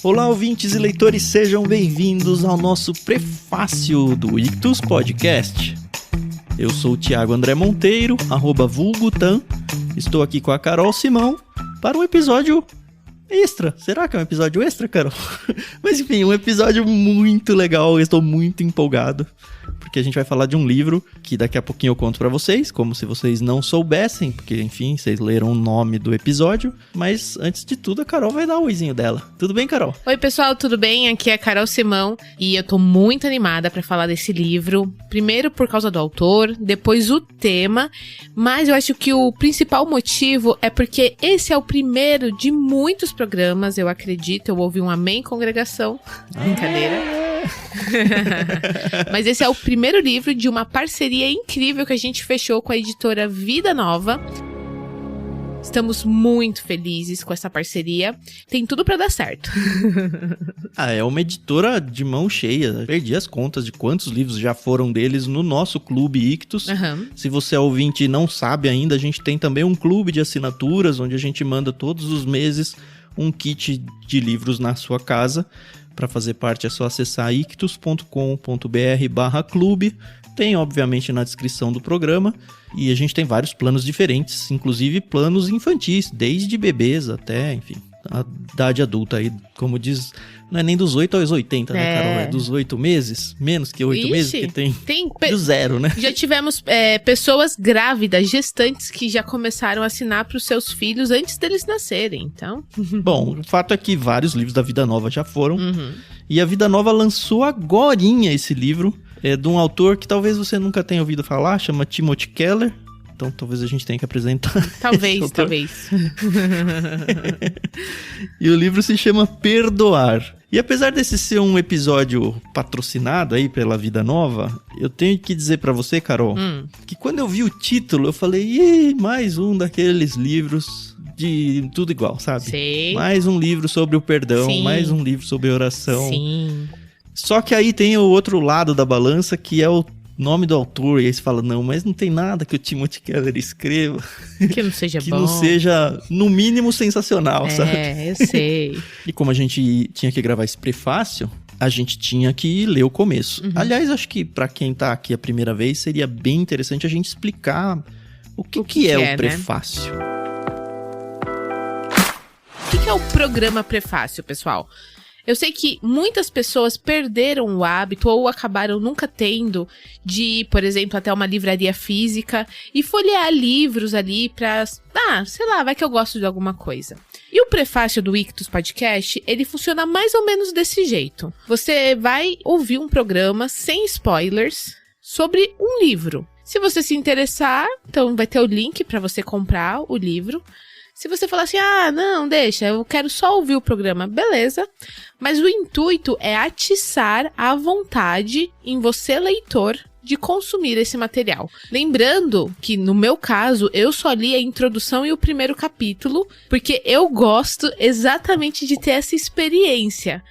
Olá, ouvintes e leitores, sejam bem-vindos ao nosso prefácio do Ictus Podcast. Eu sou o Thiago André Monteiro, @vulgutan. Estou aqui com a Carol Simão para um episódio extra. Será que é um episódio extra, Carol? Mas enfim, um episódio muito legal, eu estou muito empolgado. Porque a gente vai falar de um livro que daqui a pouquinho eu conto pra vocês, como se vocês não soubessem, porque, enfim, vocês leram o nome do episódio. Mas, antes de tudo, a Carol vai dar o oizinho dela. Tudo bem, Carol? Oi, pessoal, tudo bem? Aqui é a Carol Simão e eu tô muito animada pra falar desse livro. Primeiro por causa do autor, depois o tema, mas eu acho que o principal motivo é porque esse é o primeiro de muitos programas, eu acredito. Eu ouvi um amém, congregação. Brincadeira. Mas esse é o primeiro livro de uma parceria incrível que a gente fechou com a editora Vida Nova. Estamos muito felizes com essa parceria. Tem tudo pra dar certo. É uma editora de mão cheia. Perdi as contas de quantos livros já foram deles no nosso Clube Ictus. Se você é ouvinte e não sabe ainda, a gente tem também um clube de assinaturas, onde a gente manda todos os meses um kit de livros na sua casa. Para fazer parte é só acessar ictus.com.br/clube. Tem, obviamente, na descrição do programa. E a gente tem vários planos diferentes, inclusive planos infantis, desde bebês até, enfim, a idade adulta aí, como diz, não é nem dos 8 aos 80, né, Carol? É dos 8 meses, menos que 8 meses, que tem do zero, né? Já tivemos pessoas grávidas, gestantes, que já começaram a assinar para os seus filhos antes deles nascerem, então... Bom, o fato é que vários livros da Vida Nova já foram, e a Vida Nova lançou agorinha esse livro, de um autor que talvez você nunca tenha ouvido falar, chama Timothy Keller. Então talvez a gente tenha que apresentar. Talvez. E o livro se chama Perdoar. E apesar desse ser um episódio patrocinado aí pela Vida Nova, eu tenho que dizer pra você, Carol, que quando eu vi o título, eu falei, mais um daqueles livros de tudo igual, sabe? Sim. Mais um livro sobre o perdão, Sim. mais um livro sobre oração. Sim. Só que aí tem o outro lado da balança, que é o nome do autor, e aí você fala, não, mas não tem nada que o Timothy Keller escreva que não seja que bom. não seja, no mínimo, sensacional, sabe? Eu sei. E como a gente tinha que gravar esse prefácio, a gente tinha que ler o começo. Aliás, acho que pra quem tá aqui a primeira vez, seria bem interessante a gente explicar o que é o prefácio. Né? O que é o programa prefácio, pessoal? Eu sei que muitas pessoas perderam o hábito ou acabaram nunca tendo de ir, por exemplo, até uma livraria física e folhear livros ali pra... sei lá, vai que eu gosto de alguma coisa. E o prefácio do Ictus Podcast, ele funciona mais ou menos desse jeito. Você vai ouvir um programa sem spoilers sobre um livro. Se você se interessar, então vai ter o link pra você comprar o livro. Se você falar assim, não, deixa, eu quero só ouvir o programa, beleza. Mas o intuito é atiçar a vontade em você, leitor, de consumir esse material. Lembrando que, no meu caso, eu só li a introdução e o primeiro capítulo, porque eu gosto exatamente de ter essa experiência.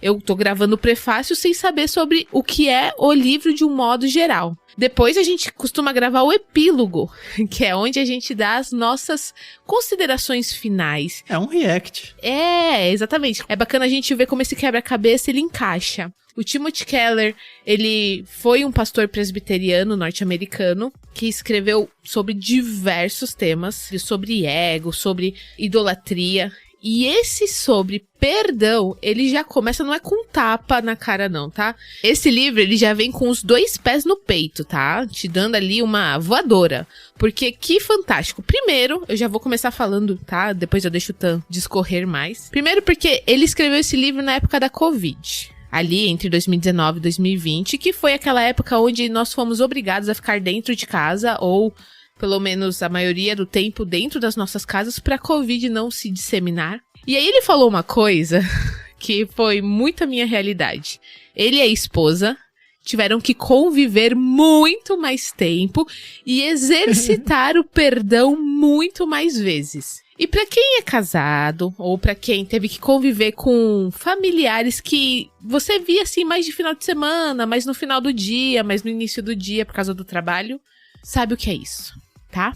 Eu tô gravando o prefácio sem saber sobre o que é o livro de um modo geral. Depois a gente costuma gravar o epílogo, que é onde a gente dá as nossas considerações finais. É um react. Exatamente. É bacana a gente ver como esse quebra-cabeça ele encaixa. O Timothy Keller, ele foi um pastor presbiteriano norte-americano que escreveu sobre diversos temas, sobre ego, sobre idolatria. E esse sobre perdão, ele já começa, não é com tapa na cara não, tá? Esse livro, ele já vem com os 2 pés no peito, tá? Te dando ali uma voadora. Porque que fantástico. Primeiro, eu já vou começar falando, tá? Depois eu deixo o Tan discorrer mais. Primeiro porque ele escreveu esse livro na época da Covid. Ali entre 2019 e 2020, que foi aquela época onde nós fomos obrigados a ficar dentro de casa ou... pelo menos a maioria do tempo dentro das nossas casas, para a Covid não se disseminar. E aí ele falou uma coisa que foi muito a minha realidade. Ele e a esposa tiveram que conviver muito mais tempo e exercitar o perdão muito mais vezes. E para quem é casado, ou para quem teve que conviver com familiares que você via assim mais de final de semana, mais no final do dia, mais no início do dia por causa do trabalho, sabe o que é isso, tá?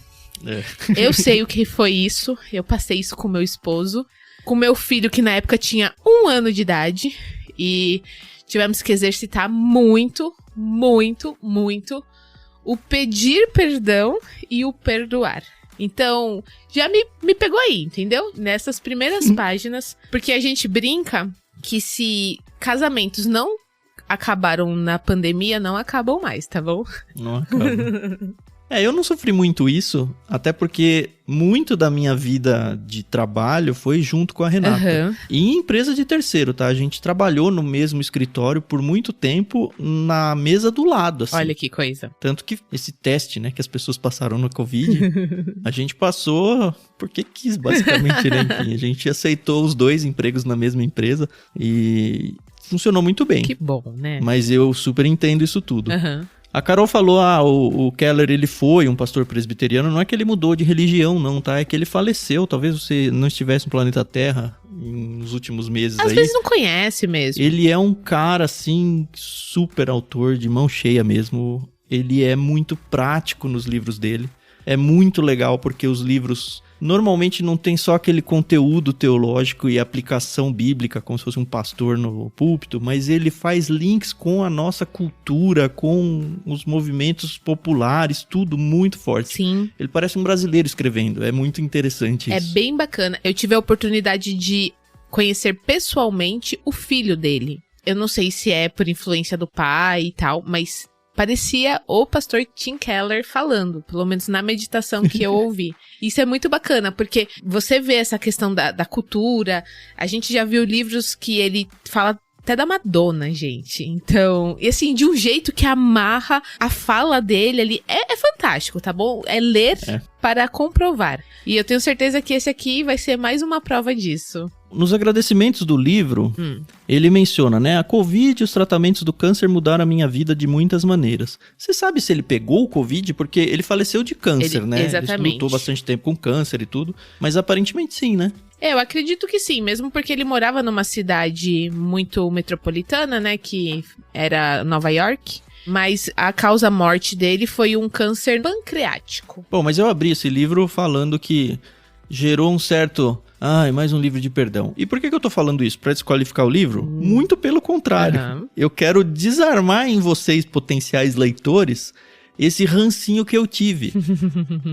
Eu sei o que foi isso, eu passei isso com meu esposo. com meu filho, que na época tinha 1 ano de idade. E tivemos que exercitar muito, muito, muito o pedir perdão e o perdoar. Então, já me pegou aí, entendeu? Nessas primeiras páginas. Porque a gente brinca que se casamentos não acabaram na pandemia, não acabam mais, tá bom? Não acabam. Eu não sofri muito isso, até porque muito da minha vida de trabalho foi junto com a Renata. E em empresa de terceiro, tá? A gente trabalhou no mesmo escritório por muito tempo na mesa do lado, assim. Olha que coisa. Tanto que esse teste, né, que as pessoas passaram no Covid, a gente passou porque quis, basicamente, né? Enfim, a gente aceitou os 2 empregos na mesma empresa e funcionou muito bem. Que bom, né? Mas eu super entendo isso tudo. Aham. A Carol falou, o Keller, ele foi um pastor presbiteriano, não é que ele mudou de religião, não, tá? É que ele faleceu, talvez você não estivesse no planeta Terra nos últimos meses aí. Às vezes não conhece mesmo. Ele é um cara, assim, super autor, de mão cheia mesmo. Ele é muito prático nos livros dele. É muito legal porque os livros normalmente não tem só aquele conteúdo teológico e aplicação bíblica, como se fosse um pastor no púlpito, mas ele faz links com a nossa cultura, com os movimentos populares, tudo muito forte. Sim. Ele parece um brasileiro escrevendo, é muito interessante isso. É bem bacana. Eu tive a oportunidade de conhecer pessoalmente o filho dele. Eu não sei se é por influência do pai e tal, mas parecia o pastor Tim Keller falando, pelo menos na meditação que eu ouvi. Isso é muito bacana, porque você vê essa questão da cultura, a gente já viu livros que ele fala até da Madonna, gente. Então, e assim, de um jeito que amarra a fala dele ali, é fantástico, tá bom? É ler para comprovar. E eu tenho certeza que esse aqui vai ser mais uma prova disso. Nos agradecimentos do livro, ele menciona, né? A Covid e os tratamentos do câncer mudaram a minha vida de muitas maneiras. Você sabe se ele pegou o Covid? Porque ele faleceu de câncer, né? Exatamente. Ele lutou bastante tempo com câncer e tudo. Mas aparentemente sim, né? Eu acredito que sim, mesmo porque ele morava numa cidade muito metropolitana, né? Que era Nova York. Mas a causa-morte dele foi um câncer pancreático. Bom, mas eu abri esse livro falando que gerou um certo... mais um livro de perdão. E por que eu tô falando isso? Pra desqualificar o livro? Muito pelo contrário. Eu quero desarmar em vocês, potenciais leitores, esse rancinho que eu tive.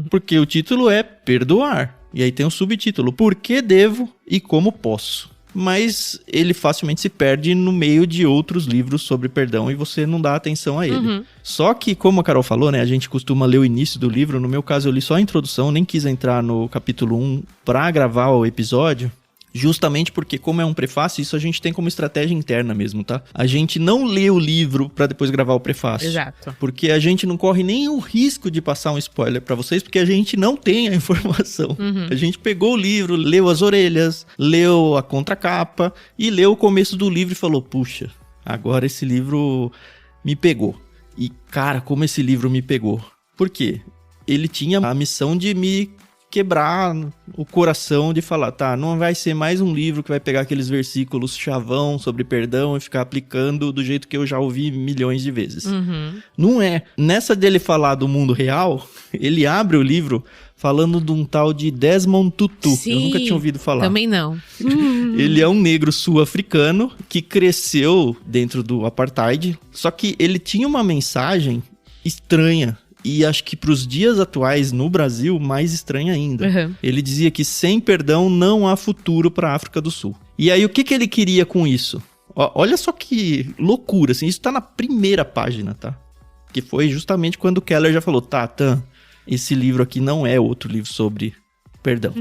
Porque o título é Perdoar. E aí tem um subtítulo, Por que devo e como posso? Mas ele facilmente se perde no meio de outros livros sobre perdão e você não dá atenção a ele. Só que, como a Carol falou, né, a gente costuma ler o início do livro. No meu caso, eu li só a introdução, nem quis entrar no capítulo 1 pra gravar o episódio. Justamente porque, como é um prefácio, isso a gente tem como estratégia interna mesmo, tá? A gente não lê o livro pra depois gravar o prefácio. Exato. Porque a gente não corre nem o risco de passar um spoiler pra vocês, porque a gente não tem a informação. A gente pegou o livro, leu as orelhas, leu a contracapa e leu o começo do livro e falou, puxa, agora esse livro me pegou. E, cara, como esse livro me pegou. Por quê? Ele tinha a missão de me quebrar o coração, de falar, tá, não vai ser mais um livro que vai pegar aqueles versículos chavão sobre perdão e ficar aplicando do jeito que eu já ouvi milhões de vezes. Não é. Nessa dele falar do mundo real, ele abre o livro falando de um tal de Desmond Tutu. Sim, eu nunca tinha ouvido falar. Também não. Ele é um negro sul-africano que cresceu dentro do apartheid, só que ele tinha uma mensagem estranha. E acho que para os dias atuais no Brasil, mais estranha ainda. Ele dizia que sem perdão não há futuro para a África do Sul. E aí o que ele queria com isso? Olha só que loucura, assim, isso tá na primeira página, tá? Que foi justamente quando o Keller já falou, tá, esse livro aqui não é outro livro sobre perdão.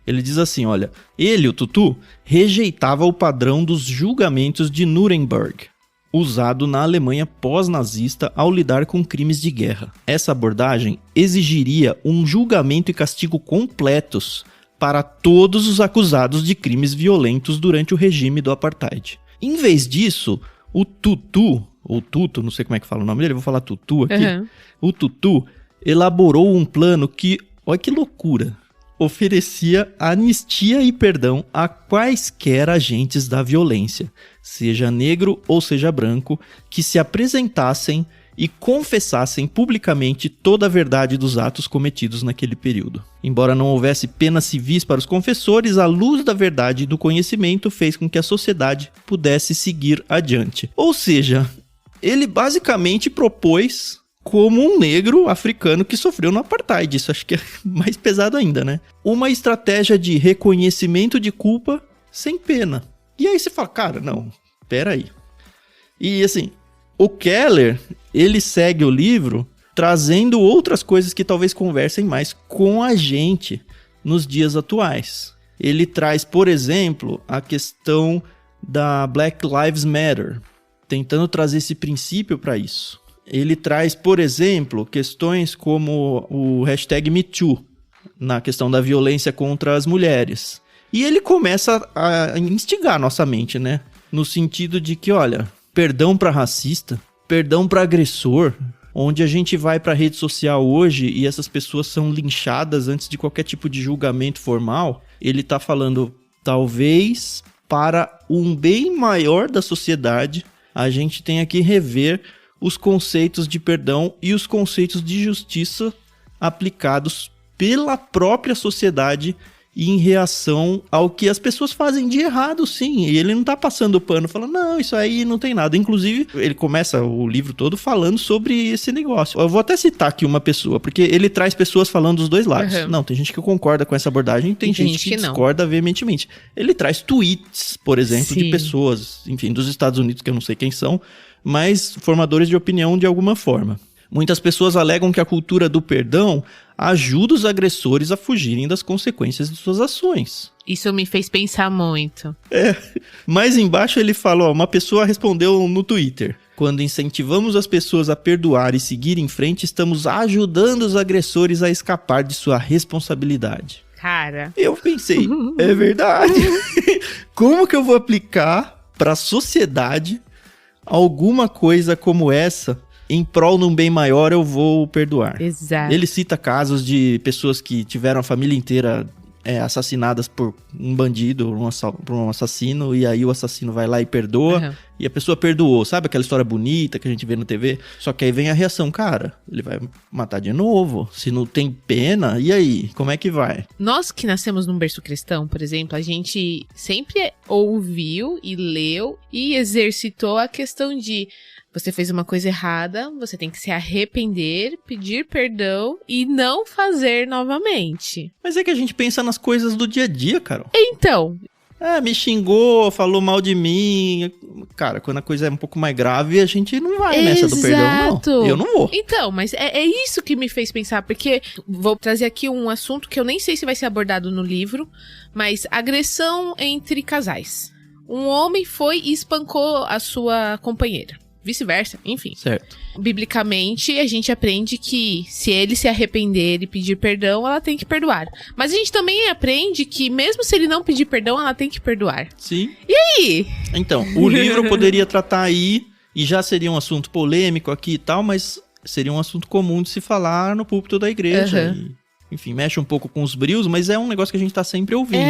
Ele diz assim, olha, ele, o Tutu, rejeitava o padrão dos julgamentos de Nuremberg, usado na Alemanha pós-nazista ao lidar com crimes de guerra. Essa abordagem exigiria um julgamento e castigo completos para todos os acusados de crimes violentos durante o regime do apartheid. Em vez disso, o Tutu, ou Tutu, não sei como é que fala o nome dele, vou falar Tutu aqui. O Tutu elaborou um plano que, olha que loucura, oferecia anistia e perdão a quaisquer agentes da violência, seja negro ou seja branco, que se apresentassem e confessassem publicamente toda a verdade dos atos cometidos naquele período. Embora não houvesse penas civis para os confessores, a luz da verdade e do conhecimento fez com que a sociedade pudesse seguir adiante. Ou seja, ele basicamente propôs como um negro africano que sofreu no apartheid. Isso acho que é mais pesado ainda, né? Uma estratégia de reconhecimento de culpa sem pena. E aí você fala, cara, não, peraí. E assim, o Keller, ele segue o livro trazendo outras coisas que talvez conversem mais com a gente nos dias atuais. Ele traz, por exemplo, a questão da Black Lives Matter, tentando trazer esse princípio para isso. Ele traz, por exemplo, questões como o hashtag MeToo, na questão da violência contra as mulheres. E ele começa a instigar nossa mente, né? No sentido de que, olha, perdão para racista, perdão para agressor, onde a gente vai para a rede social hoje e essas pessoas são linchadas antes de qualquer tipo de julgamento formal, ele tá falando, talvez para um bem maior da sociedade, a gente tenha que rever os conceitos de perdão e os conceitos de justiça aplicados pela própria sociedade e em reação ao que as pessoas fazem de errado, sim. E ele não tá passando pano, falando, não, isso aí não tem nada. Inclusive, ele começa o livro todo falando sobre esse negócio. Eu vou até citar aqui uma pessoa, porque ele traz pessoas falando dos dois lados. Não, tem gente que concorda com essa abordagem, tem gente que discorda veementemente. Ele traz tweets, por exemplo, de pessoas, enfim, dos Estados Unidos, que eu não sei quem são, mas formadores de opinião de alguma forma. Muitas pessoas alegam que a cultura do perdão ajuda os agressores a fugirem das consequências de suas ações. Isso me fez pensar muito. Mais embaixo ele fala, ó, uma pessoa respondeu no Twitter: quando incentivamos as pessoas a perdoar e seguir em frente, estamos ajudando os agressores a escapar de sua responsabilidade. Cara. Eu pensei, é verdade. Como que eu vou aplicar para a sociedade alguma coisa como essa? Em prol de um bem maior, eu vou perdoar. Exato. Ele cita casos de pessoas que tiveram a família inteira assassinadas por um bandido, por um assassino, e aí o assassino vai lá e perdoa, e a pessoa perdoou. Sabe aquela história bonita que a gente vê na TV? Só que aí vem a reação, cara, ele vai matar de novo. Se não tem pena, e aí? Como é que vai? Nós que nascemos num berço cristão, por exemplo, a gente sempre ouviu e leu e exercitou a questão de: você fez uma coisa errada, você tem que se arrepender, pedir perdão e não fazer novamente. Mas é que a gente pensa nas coisas do dia a dia, Carol. Então. Me xingou, falou mal de mim. Cara, quando a coisa é um pouco mais grave, a gente não vai nessa do perdão, não. Eu não vou. Então, mas é isso que me fez pensar, porque vou trazer aqui um assunto que eu nem sei se vai ser abordado no livro, mas agressão entre casais. Um homem foi e espancou a sua companheira. Vice-versa, enfim. Certo. Biblicamente, a gente aprende que se ele se arrepender e pedir perdão, ela tem que perdoar. Mas a gente também aprende que mesmo se ele não pedir perdão, ela tem que perdoar. Sim. E aí? Então, o livro poderia tratar aí, e já seria um assunto polêmico aqui e tal, mas seria um assunto comum de se falar no púlpito da igreja. Enfim, mexe um pouco com os brios, mas é um negócio que a gente tá sempre ouvindo.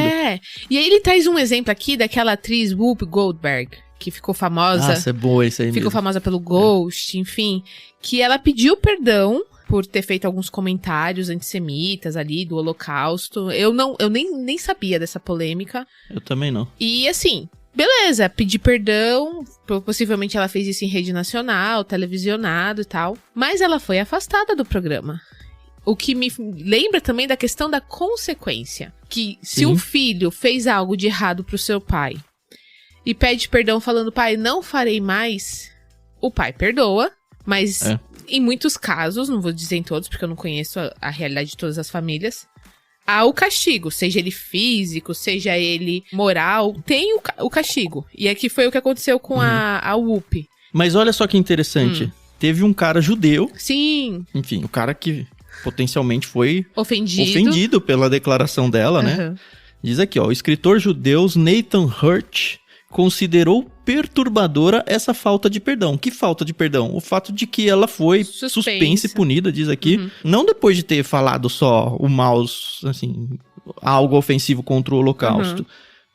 E aí ele traz um exemplo aqui daquela atriz Whoopi Goldberg, que ficou famosa. Nossa, é boa isso aí mesmo. Ficou famosa pelo Ghost, enfim. Que ela pediu perdão por ter feito alguns comentários antissemitas ali do Holocausto. Eu nem sabia dessa polêmica. Eu também não. E assim, beleza, pedir perdão. Possivelmente ela fez isso em rede nacional, televisionado e tal. Mas ela foi afastada do programa. O que me lembra também da questão da consequência. Que se um filho fez algo de errado pro seu pai e pede perdão falando: pai, não farei mais, o pai perdoa, mas em muitos casos, não vou dizer em todos, porque eu não conheço a realidade de todas as famílias, há o castigo, seja ele físico, seja ele moral, tem o castigo. E aqui foi o que aconteceu com a Whoopi. Mas olha só que interessante, teve um cara judeu, sim, enfim, o cara que potencialmente foi ofendido pela declaração dela, né? Diz aqui, ó, o escritor judeu Nathan Hurt considerou perturbadora essa falta de perdão. Que falta de perdão? O fato de que ela foi suspensa e punida, diz aqui, não depois de ter falado só o mal, assim, algo ofensivo contra o Holocausto,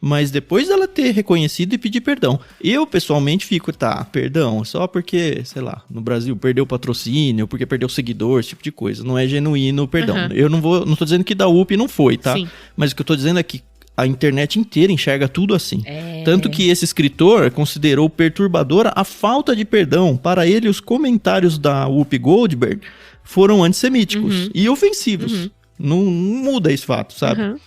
Mas depois dela ter reconhecido e pedir perdão. Eu, pessoalmente, fico, perdão, só porque, sei lá, no Brasil perdeu patrocínio, porque perdeu seguidor, esse tipo de coisa. Não é genuíno o perdão. Eu não tô dizendo que da UP não foi, tá? Sim. Mas o que eu tô dizendo é que a internet inteira enxerga tudo assim. Tanto que esse escritor considerou perturbadora a falta de perdão. Para ele, os comentários da Whoopi Goldberg foram antissemíticos e ofensivos. Não muda esse fato, sabe?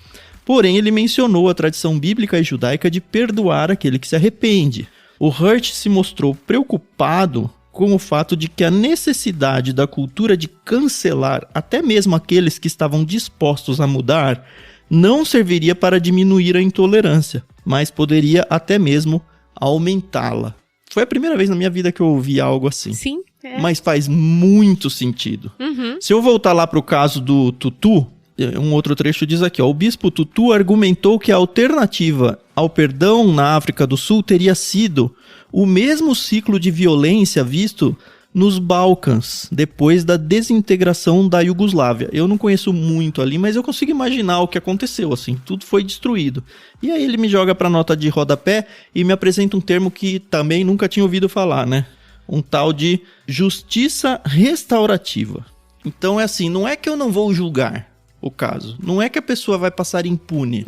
Porém, ele mencionou a tradição bíblica e judaica de perdoar aquele que se arrepende. O Hurt se mostrou preocupado com o fato de que a necessidade da cultura de cancelar até mesmo aqueles que estavam dispostos a mudar não serviria para diminuir a intolerância, mas poderia até mesmo aumentá-la. Foi a primeira vez na minha vida que eu ouvi algo assim. Sim. Mas faz muito sentido. Se eu voltar lá para o caso do Tutu, um outro trecho diz aqui, ó, o bispo Tutu argumentou que a alternativa ao perdão na África do Sul teria sido o mesmo ciclo de violência visto nos Balcãs, depois da desintegração da Iugoslávia. Eu não conheço muito ali, mas eu consigo imaginar o que aconteceu, assim, tudo foi destruído. E aí ele me joga pra nota de rodapé e me apresenta um termo que também nunca tinha ouvido falar, né? Um tal de justiça restaurativa. Então é assim, não é que eu não vou julgar o caso, não é que a pessoa vai passar impune,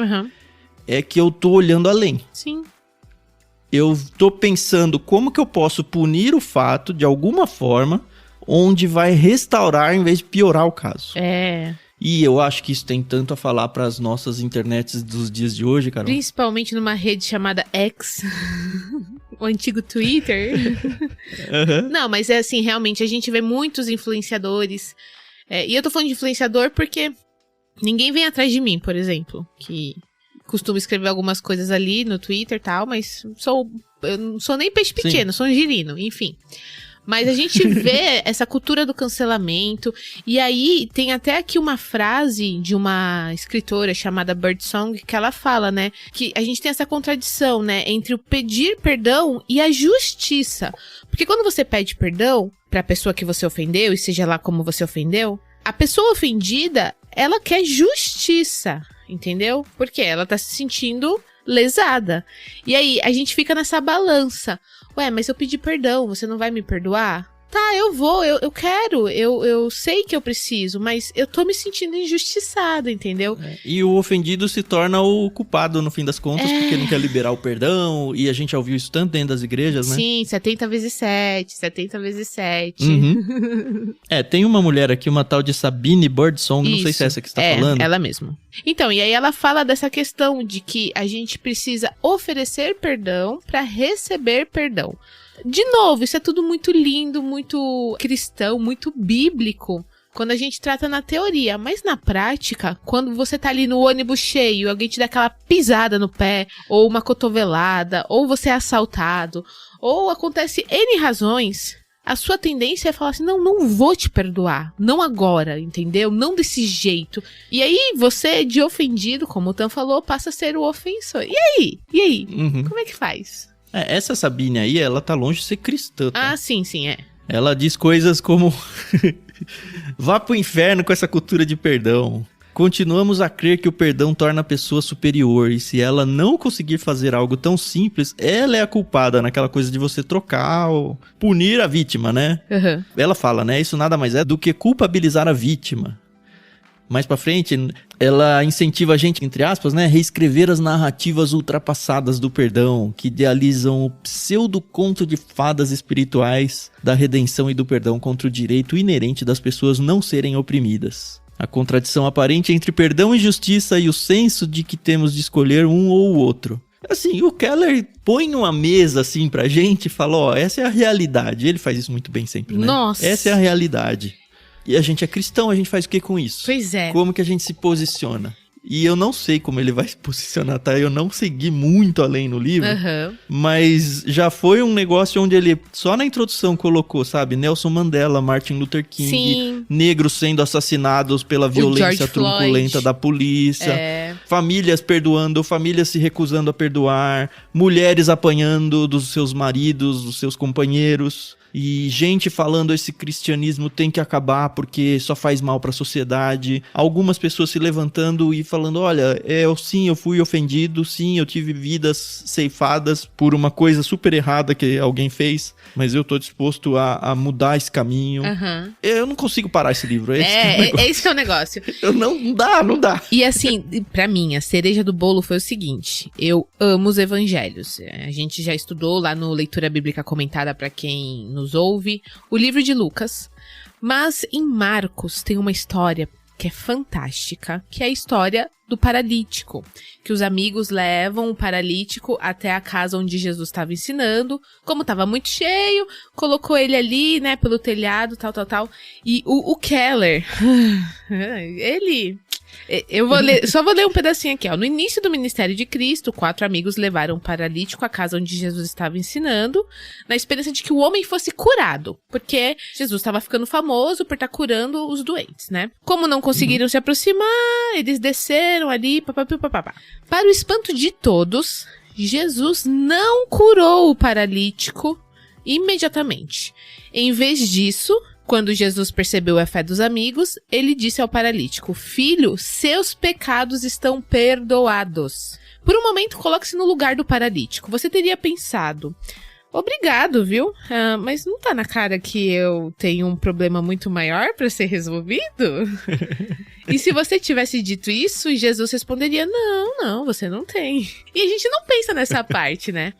é que eu tô olhando além. Sim. Eu tô pensando como que eu posso punir o fato de alguma forma, onde vai restaurar em vez de piorar o caso. E eu acho que isso tem tanto a falar para as nossas internets dos dias de hoje, Carol. Principalmente numa rede chamada X, o antigo Twitter. Não, mas é assim, realmente, a gente vê muitos influenciadores. E eu tô falando de influenciador porque ninguém vem atrás de mim, por exemplo, que costumo escrever algumas coisas ali no Twitter e tal, mas eu não sou nem peixe pequeno, sou um girino, enfim. Mas a gente vê essa cultura do cancelamento, e aí tem até aqui uma frase de uma escritora chamada Birdsong, que ela fala, né, que a gente tem essa contradição, né, entre o pedir perdão e a justiça. Porque quando você pede perdão pra pessoa que você ofendeu, e seja lá como você ofendeu, a pessoa ofendida, ela quer justiça. Entendeu? Porque ela tá se sentindo lesada. E aí, a gente fica nessa balança. Ué, mas eu pedi perdão, você não vai me perdoar? Tá, eu vou, eu quero, eu sei que eu preciso, mas eu tô me sentindo injustiçada, entendeu? E o ofendido se torna o culpado no fim das contas, porque não quer liberar o perdão, e a gente já ouviu isso tanto dentro das igrejas, né? Sim, 70 vezes 7, 70 vezes 7. Tem uma mulher aqui, uma tal de Sabine Birdsong, não sei se é essa que você tá falando. Ela mesma. Então, e aí ela fala dessa questão de que a gente precisa oferecer perdão pra receber perdão. De novo, isso é tudo muito lindo, muito cristão, muito bíblico, quando a gente trata na teoria. Mas na prática, quando você tá ali no ônibus cheio, alguém te dá aquela pisada no pé, ou uma cotovelada, ou você é assaltado, ou acontece N razões, a sua tendência é falar assim, não vou te perdoar, não agora, entendeu? Não desse jeito. E aí, você, de ofendido, como o Tan falou, passa a ser o ofensor. E aí? Como é que faz? Essa Sabine aí, ela tá longe de ser cristã, tá? Ah, sim, é. Ela diz coisas como vá pro inferno com essa cultura de perdão. Continuamos a crer que o perdão torna a pessoa superior, e se ela não conseguir fazer algo tão simples, ela é a culpada naquela coisa de você trocar ou punir a vítima, né? Ela fala, né? Isso nada mais é do que culpabilizar a vítima. Mais pra frente, ela incentiva a gente, entre aspas, né, reescrever as narrativas ultrapassadas do perdão, que idealizam o pseudo-conto de fadas espirituais da redenção e do perdão contra o direito inerente das pessoas não serem oprimidas. A contradição aparente entre perdão e justiça e o senso de que temos de escolher um ou o outro. Assim, o Keller põe uma mesa assim pra gente e fala, ó, essa é a realidade. Ele faz isso muito bem sempre, né? Nossa! Essa é a realidade. E a gente é cristão, a gente faz o que com isso? Pois é. Como que a gente se posiciona? E eu não sei como ele vai se posicionar, tá? Eu não segui muito além no livro, mas já foi um negócio onde ele, só na introdução, colocou, sabe? Nelson Mandela, Martin Luther King, negros sendo assassinados pela violência truculenta da polícia. famílias perdoando, famílias se recusando a perdoar, mulheres apanhando dos seus maridos, dos seus companheiros, e gente falando esse cristianismo tem que acabar porque só faz mal para a sociedade. Algumas pessoas se levantando e falando, olha, eu fui ofendido, sim, eu tive vidas ceifadas por uma coisa super errada que alguém fez, mas eu tô disposto a mudar esse caminho. Uhum. Eu não consigo parar esse livro. Esse que é o negócio. Não dá. E assim, pra mim, a cereja do bolo foi o seguinte, eu amo os evangelhos. A gente já estudou lá no Leitura Bíblica Comentada, pra quem nos ouve, o livro de Lucas, mas em Marcos tem uma história que é fantástica, que é a história do paralítico, que os amigos levam o paralítico até a casa onde Jesus estava ensinando, como estava muito cheio, colocou ele ali, né, pelo telhado, tal, e o Keller, só vou ler um pedacinho aqui, ó. No início do ministério de Cristo, 4 amigos levaram um paralítico à casa onde Jesus estava ensinando, na esperança de que o homem fosse curado, porque Jesus estava ficando famoso por estar curando os doentes, né? Como não conseguiram se aproximar, eles desceram ali, papapá. Para o espanto de todos, Jesus não curou o paralítico imediatamente. Em vez disso, quando Jesus percebeu a fé dos amigos, ele disse ao paralítico, filho, seus pecados estão perdoados. Por um momento, coloque-se no lugar do paralítico. Você teria pensado, obrigado, viu? Mas não tá na cara que eu tenho um problema muito maior para ser resolvido? E se você tivesse dito isso, Jesus responderia, não, você não tem. E a gente não pensa nessa parte, né?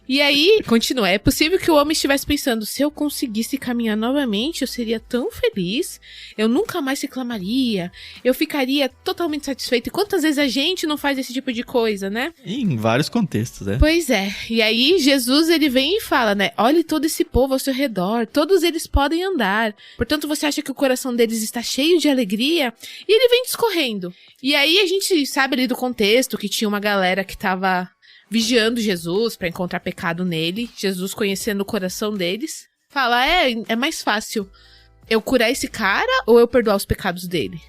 E aí, continua, é possível que o homem estivesse pensando, se eu conseguisse caminhar novamente, eu seria tão feliz, eu nunca mais reclamaria, eu ficaria totalmente satisfeito. E quantas vezes a gente não faz esse tipo de coisa, né? Em vários contextos, né? Pois é, e aí Jesus, ele vem e fala, né, olhe todo esse povo ao seu redor, todos eles podem andar, portanto você acha que o coração deles está cheio de alegria? E ele vem discorrendo. E aí a gente sabe ali do contexto que tinha uma galera que tava vigiando Jesus para encontrar pecado nele. Jesus, conhecendo o coração deles, fala, é mais fácil eu curar esse cara ou eu perdoar os pecados dele?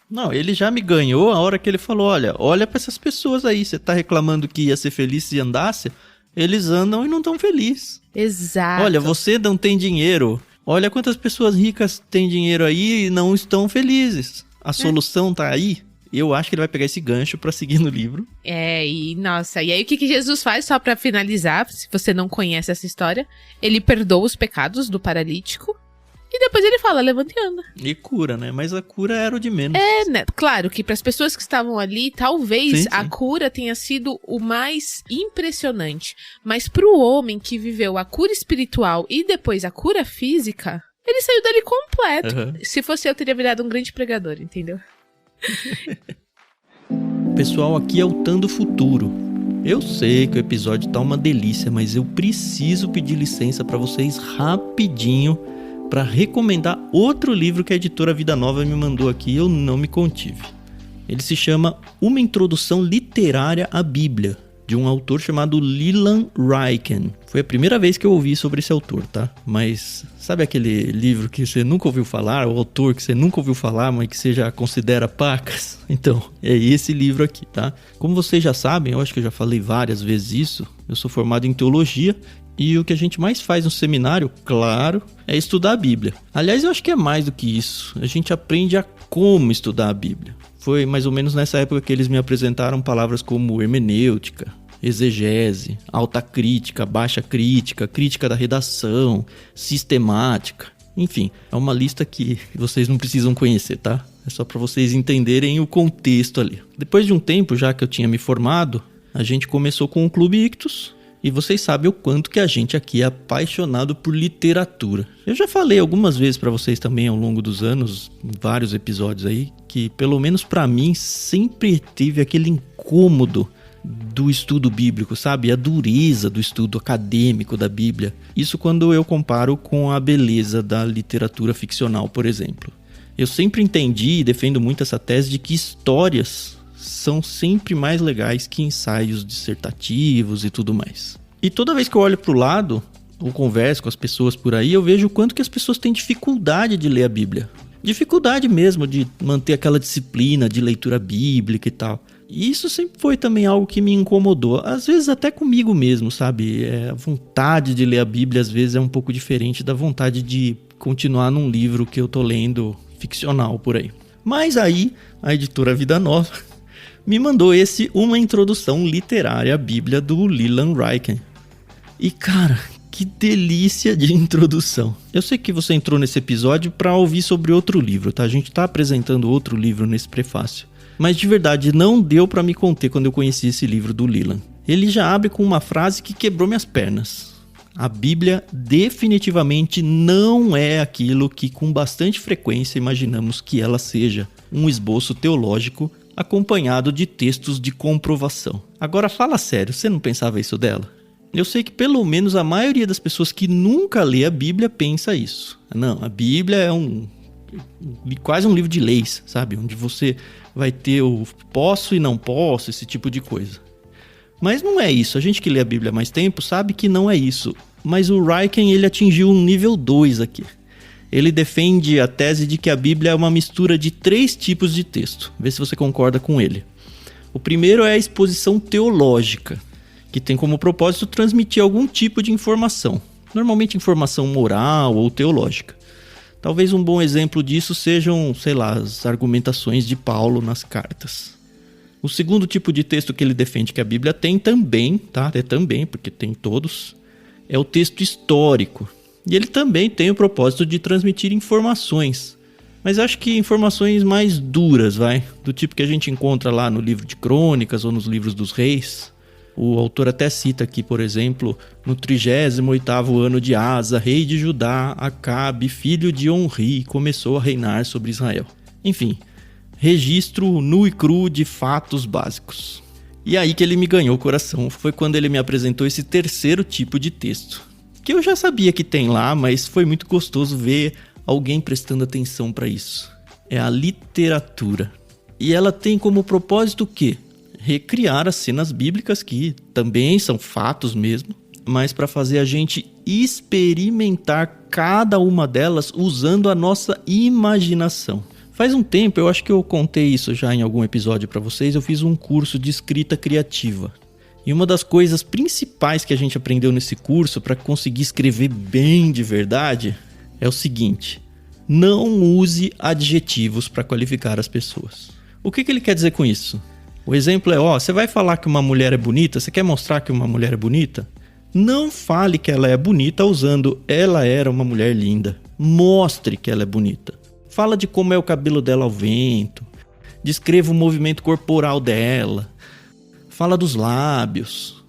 Não, ele já me ganhou a hora que ele falou, olha pra essas pessoas aí, você tá reclamando que ia ser feliz se andasse? Eles andam e não tão felizes. Exato. Olha, você não tem dinheiro, olha quantas pessoas ricas têm dinheiro aí e não estão felizes. A solução tá aí. Eu acho que ele vai pegar esse gancho pra seguir no livro. E aí o que Jesus faz, só pra finalizar, se você não conhece essa história, ele perdoa os pecados do paralítico e depois ele fala, levanta e anda. E cura, né? Mas a cura era o de menos. Né? Claro que pras pessoas que estavam ali, talvez sim. A cura tenha sido o mais impressionante, mas pro homem que viveu a cura espiritual e depois a cura física, ele saiu dali completo. Uhum. Se fosse eu, teria virado um grande pregador, entendeu? Pessoal, aqui é o Tan do Futuro. Eu sei que o episódio tá uma delícia, mas eu preciso pedir licença para vocês rapidinho para recomendar outro livro que a editora Vida Nova me mandou aqui e eu não me contive. Ele se chama Uma Introdução Literária à Bíblia, de um autor chamado Leland Ryken. Foi a primeira vez que eu ouvi sobre esse autor, tá? Mas sabe aquele livro que você nunca ouviu falar, o autor que você nunca ouviu falar, mas que você já considera pacas? Então, é esse livro aqui, tá? Como vocês já sabem, eu acho que eu já falei várias vezes isso, eu sou formado em teologia e o que a gente mais faz no seminário, claro, é estudar a Bíblia. Aliás, eu acho que é mais do que isso. A gente aprende a como estudar a Bíblia. Foi mais ou menos nessa época que eles me apresentaram palavras como hermenêutica, exegese, alta crítica, baixa crítica, crítica da redação, sistemática. Enfim, é uma lista que vocês não precisam conhecer, tá? É só para vocês entenderem o contexto ali. Depois de um tempo, já que eu tinha me formado, a gente começou com o Clube Ictus. E vocês sabem o quanto que a gente aqui é apaixonado por literatura. Eu já falei algumas vezes para vocês também ao longo dos anos, em vários episódios aí, que pelo menos para mim sempre teve aquele incômodo do estudo bíblico, sabe? A dureza do estudo acadêmico da Bíblia. Isso quando eu comparo com a beleza da literatura ficcional, por exemplo. Eu sempre entendi e defendo muito essa tese de que histórias são sempre mais legais que ensaios dissertativos e tudo mais. E toda vez que eu olho para o lado, ou converso com as pessoas por aí, eu vejo o quanto que as pessoas têm dificuldade de ler a Bíblia. Dificuldade mesmo de manter aquela disciplina de leitura bíblica e tal. E isso sempre foi também algo que me incomodou, às vezes até comigo mesmo, sabe? A vontade de ler a Bíblia às vezes é um pouco diferente da vontade de continuar num livro que eu tô lendo ficcional por aí. Mas aí, a editora Vida Nova me mandou uma introdução literária à Bíblia do Leland Ryken. E cara, que delícia de introdução. Eu sei que você entrou nesse episódio para ouvir sobre outro livro, tá? A gente tá apresentando outro livro nesse prefácio. Mas de verdade, não deu para me conter quando eu conheci esse livro do Leland. Ele já abre com uma frase que quebrou minhas pernas. A Bíblia definitivamente não é aquilo que com bastante frequência imaginamos que ela seja, um esboço teológico acompanhado de textos de comprovação. Agora fala sério, você não pensava isso dela? Eu sei que pelo menos a maioria das pessoas que nunca lê a Bíblia pensa isso. Não, a Bíblia é quase um livro de leis, sabe? Onde você vai ter o posso e não posso, esse tipo de coisa. Mas não é isso. A gente que lê a Bíblia há mais tempo sabe que não é isso. Mas o Ryken, ele atingiu um nível 2 aqui. Ele defende a tese de que a Bíblia é uma mistura de 3 tipos de texto. Vê se você concorda com ele. O primeiro é a exposição teológica, que tem como propósito transmitir algum tipo de informação. Normalmente informação moral ou teológica. Talvez um bom exemplo disso sejam, as argumentações de Paulo nas cartas. O segundo tipo de texto que ele defende que a Bíblia tem também, tá? É também, porque tem todos, é o texto histórico. E ele também tem o propósito de transmitir informações. Mas acho que informações mais duras, do tipo que a gente encontra lá no livro de Crônicas ou nos livros dos reis. O autor até cita aqui, por exemplo, no 38º ano de Asa, rei de Judá, Acabe, filho de Onri, começou a reinar sobre Israel. Enfim, registro nu e cru de fatos básicos. E aí que ele me ganhou o coração, foi quando ele me apresentou esse terceiro tipo de texto. Que eu já sabia que tem lá, mas foi muito gostoso ver alguém prestando atenção para isso. É a literatura. E ela tem como propósito o quê? Recriar as cenas bíblicas, que também são fatos mesmo, mas para fazer a gente experimentar cada uma delas usando a nossa imaginação. Faz um tempo, eu acho que eu contei isso já em algum episódio para vocês, eu fiz um curso de escrita criativa. E uma das coisas principais que a gente aprendeu nesse curso para conseguir escrever bem de verdade é o seguinte: não use adjetivos para qualificar as pessoas. O que ele quer dizer com isso? O exemplo é, você vai falar que uma mulher é bonita, você quer mostrar que uma mulher é bonita? Não fale que ela é bonita usando ela era uma mulher linda. Mostre que ela é bonita. Fala de como é o cabelo dela ao vento. Descreva o movimento corporal dela. Fala dos lábios.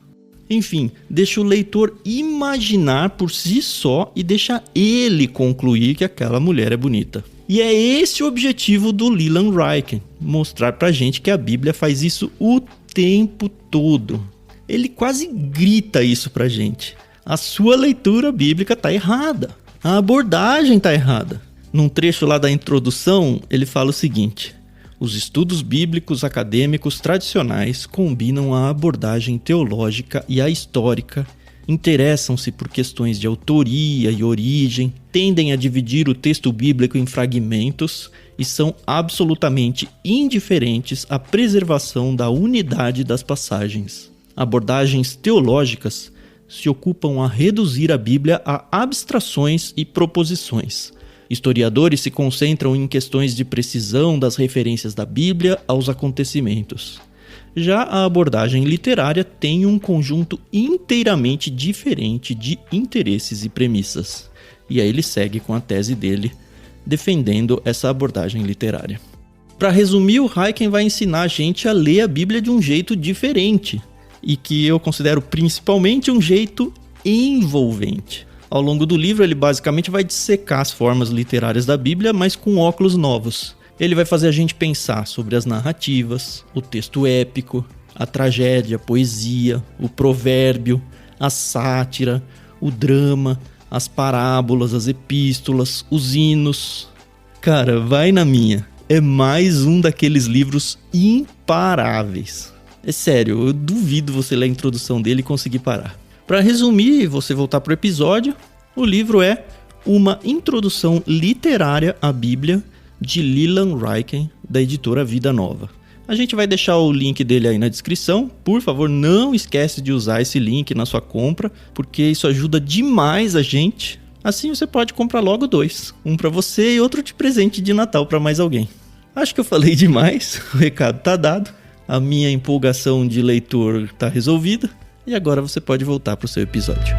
Enfim, deixa o leitor imaginar por si só e deixa ele concluir que aquela mulher é bonita. E é esse o objetivo do Leland Ryken, mostrar pra gente que a Bíblia faz isso o tempo todo. Ele quase grita isso pra gente. A sua leitura bíblica tá errada. A abordagem tá errada. Num trecho lá da introdução, ele fala o seguinte: os estudos bíblicos acadêmicos tradicionais combinam a abordagem teológica e a histórica, interessam-se por questões de autoria e origem, tendem a dividir o texto bíblico em fragmentos e são absolutamente indiferentes à preservação da unidade das passagens. Abordagens teológicas se ocupam a reduzir a Bíblia a abstrações e proposições. Historiadores se concentram em questões de precisão das referências da Bíblia aos acontecimentos. Já a abordagem literária tem um conjunto inteiramente diferente de interesses e premissas. E aí ele segue com a tese dele, defendendo essa abordagem literária. Para resumir, o Ryken vai ensinar a gente a ler a Bíblia de um jeito diferente, e que eu considero principalmente um jeito envolvente. Ao longo do livro, ele basicamente vai dissecar as formas literárias da Bíblia, mas com óculos novos. Ele vai fazer a gente pensar sobre as narrativas, o texto épico, a tragédia, a poesia, o provérbio, a sátira, o drama, as parábolas, as epístolas, os hinos. Cara, vai na minha. É mais um daqueles livros imparáveis. É sério, eu duvido você ler a introdução dele e conseguir parar. Para resumir e você voltar pro episódio, o livro é Uma Introdução Literária à Bíblia, de Leland Ryken, da editora Vida Nova. A gente vai deixar o link dele aí na descrição. Por favor, não esquece de usar esse link na sua compra, porque isso ajuda demais a gente. Assim você pode comprar logo 2. Um pra você e outro de presente de Natal pra mais alguém. Acho que eu falei demais, o recado tá dado. A minha empolgação de leitor tá resolvida. E agora você pode voltar pro seu episódio.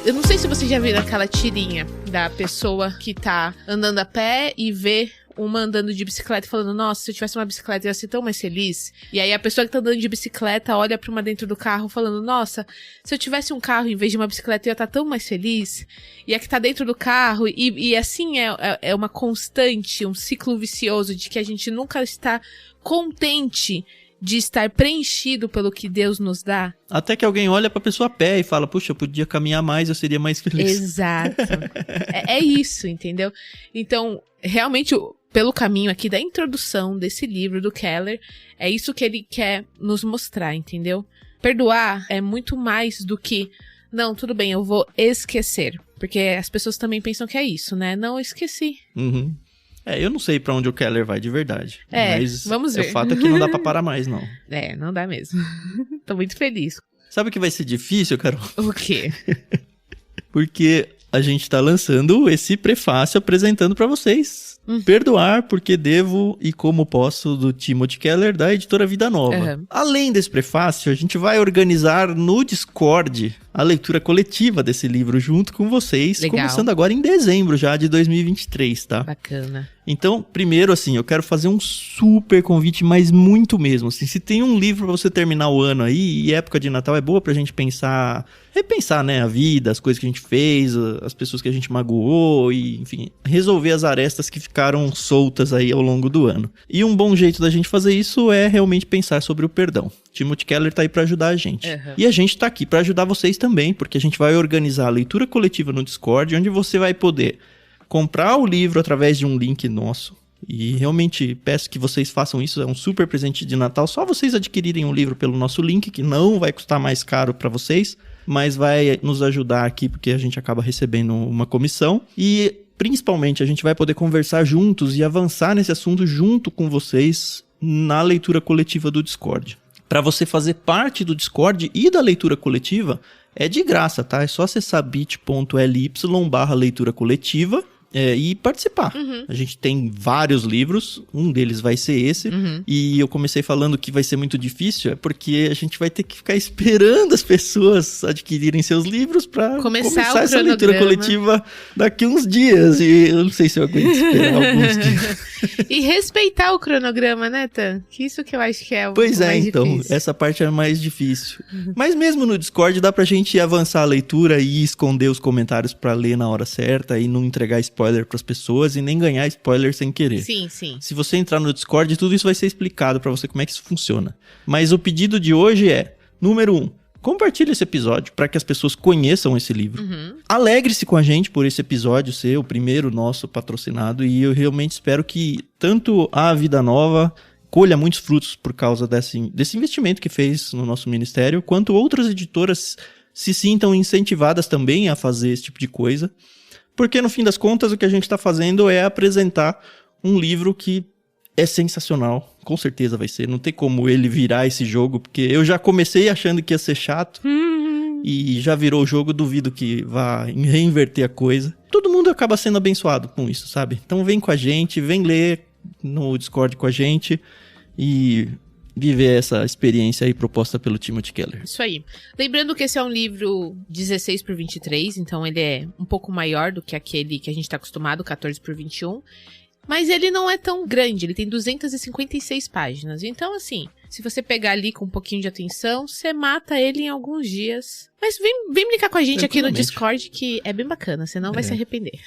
Eu não sei se você já viu aquela tirinha da pessoa que tá andando a pé e vê uma andando de bicicleta e falando, nossa, se eu tivesse uma bicicleta eu ia ser tão mais feliz. E aí a pessoa que tá andando de bicicleta olha pra uma dentro do carro falando, nossa, se eu tivesse um carro em vez de uma bicicleta eu ia estar tão mais feliz. E a que tá dentro do carro, e assim é uma constante, um ciclo vicioso de que a gente nunca está contente de estar preenchido pelo que Deus nos dá. Até que alguém olha pra pessoa a pé e fala, puxa, eu podia caminhar mais, eu seria mais feliz. Exato. É isso, entendeu? Então, realmente, pelo caminho aqui da introdução desse livro do Keller, é isso que ele quer nos mostrar, entendeu? Perdoar é muito mais do que, não, tudo bem, eu vou esquecer. Porque as pessoas também pensam que é isso, né? Não, eu esqueci. Uhum. Eu não sei pra onde o Keller vai de verdade. Mas vamos ver. O fato é que não dá pra parar mais, não. Não dá mesmo. Tô muito feliz. Sabe o que vai ser difícil, Carol? O quê? Porque a gente tá lançando esse prefácio apresentando pra vocês. Perdoar porque devo e como posso, do Timothy Keller, da editora Vida Nova. Uhum. Além desse prefácio, a gente vai organizar no Discord a leitura coletiva desse livro junto com vocês. Legal. Começando agora em dezembro já de 2023, tá? Bacana. Então, primeiro, assim, eu quero fazer um super convite, mas muito mesmo, assim, se tem um livro pra você terminar o ano aí, e época de Natal é boa pra gente repensar, né, a vida, as coisas que a gente fez, as pessoas que a gente magoou, e, enfim, resolver as arestas que ficaram soltas aí ao longo do ano. E um bom jeito da gente fazer isso é realmente pensar sobre o perdão. Timothy Keller tá aí pra ajudar a gente. Uhum. E a gente tá aqui pra ajudar vocês também, porque a gente vai organizar a leitura coletiva no Discord, onde você vai poder comprar o livro através de um link nosso. E realmente peço que vocês façam isso, é um super presente de Natal. Só vocês adquirirem o livro pelo nosso link, que não vai custar mais caro para vocês, mas vai nos ajudar aqui, porque a gente acaba recebendo uma comissão. E principalmente a gente vai poder conversar juntos e avançar nesse assunto junto com vocês na leitura coletiva do Discord. Para você fazer parte do Discord e da leitura coletiva, é de graça, tá? É só acessar bit.ly/leitura coletiva e participar. Uhum. A gente tem vários livros, um deles vai ser esse, e eu comecei falando que vai ser muito difícil, é porque a gente vai ter que ficar esperando as pessoas adquirirem seus livros para começar essa leitura coletiva daqui uns dias, e eu não sei se eu aguento esperar alguns dias. E respeitar o cronograma, né, Tan? Que isso que eu acho que é o mais então, difícil. Essa parte é mais difícil. Mas mesmo no Discord dá pra gente avançar a leitura e esconder os comentários pra ler na hora certa e não entregar spoiler pras pessoas e nem ganhar spoiler sem querer. Sim, sim. Se você entrar no Discord, tudo isso vai ser explicado pra você como é que isso funciona. Mas o pedido de hoje é, número 1, compartilhe esse episódio para que as pessoas conheçam esse livro. Alegre-se com a gente por esse episódio ser o primeiro nosso patrocinado, e eu realmente espero que tanto a Vida Nova colha muitos frutos por causa desse investimento que fez no nosso ministério, quanto outras editoras se sintam incentivadas também a fazer esse tipo de coisa. Porque no fim das contas o que a gente está fazendo é apresentar um livro que é sensacional, com certeza vai ser. Não tem como ele virar esse jogo, porque eu já comecei achando que ia ser chato e já virou o jogo, duvido que vá reinverter a coisa. Todo mundo acaba sendo abençoado com isso, sabe? Então vem com a gente, vem ler no Discord com a gente e viver essa experiência aí proposta pelo Timothy Keller. Isso aí. Lembrando que esse é um livro 16x23, então ele é um pouco maior do que aquele que a gente tá acostumado, 14x21. Mas ele não é tão grande, ele tem 256 páginas. Então, assim, se você pegar ali com um pouquinho de atenção, você mata ele em alguns dias. Mas vem brincar com a gente aqui no Discord, que é bem bacana, você não vai se arrepender.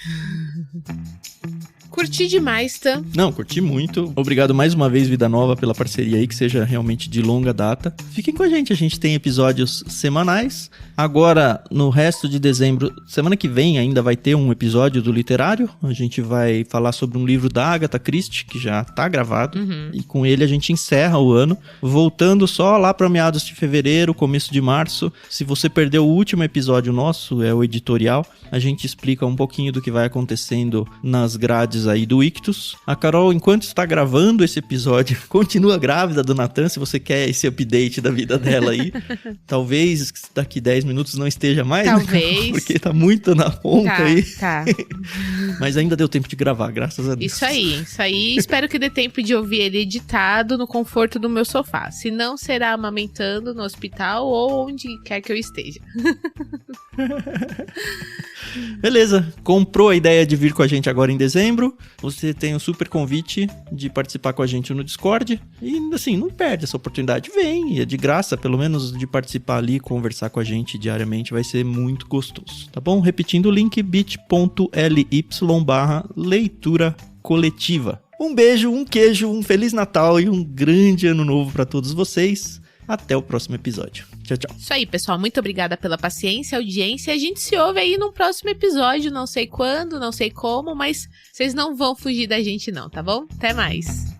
Curti demais, tá? Não, curti muito. Obrigado mais uma vez, Vida Nova, pela parceria aí, que seja realmente de longa data. Fiquem com a gente tem episódios semanais. Agora, no resto de dezembro, semana que vem ainda vai ter um episódio do Literário. A gente vai falar sobre um livro da Agatha Christie, que já tá gravado. E com ele a gente encerra o ano, voltando só lá para meados de fevereiro, começo de março. Se você perdeu o último episódio nosso, é o editorial, a gente explica um pouquinho do que vai acontecendo nas grades aí do Ictus. A Carol, enquanto está gravando esse episódio, continua grávida do Natan, se você quer esse update da vida dela aí. Talvez daqui 10 minutos não esteja mais, talvez, né? Porque tá muito na ponta aí. Tá. Mas ainda deu tempo de gravar, graças a Deus. Isso aí. Espero que dê tempo de ouvir ele editado no conforto do meu sofá. Se não, será amamentando no hospital ou onde quer que eu esteja. Beleza, comprou a ideia de vir com a gente agora em dezembro, você tem um super convite de participar com a gente no Discord e assim, não perde essa oportunidade, vem, é de graça, pelo menos de participar ali, conversar com a gente diariamente, vai ser muito gostoso, tá bom? Repetindo o link, bit.ly/leitura coletiva. Um beijo, um queijo, um Feliz Natal e um grande ano novo para todos vocês. Até o próximo episódio. Tchau, tchau. Isso aí, pessoal. Muito obrigada pela paciência, audiência. A gente se ouve aí no próximo episódio. Não sei quando, não sei como, mas vocês não vão fugir da gente não, tá bom? Até mais.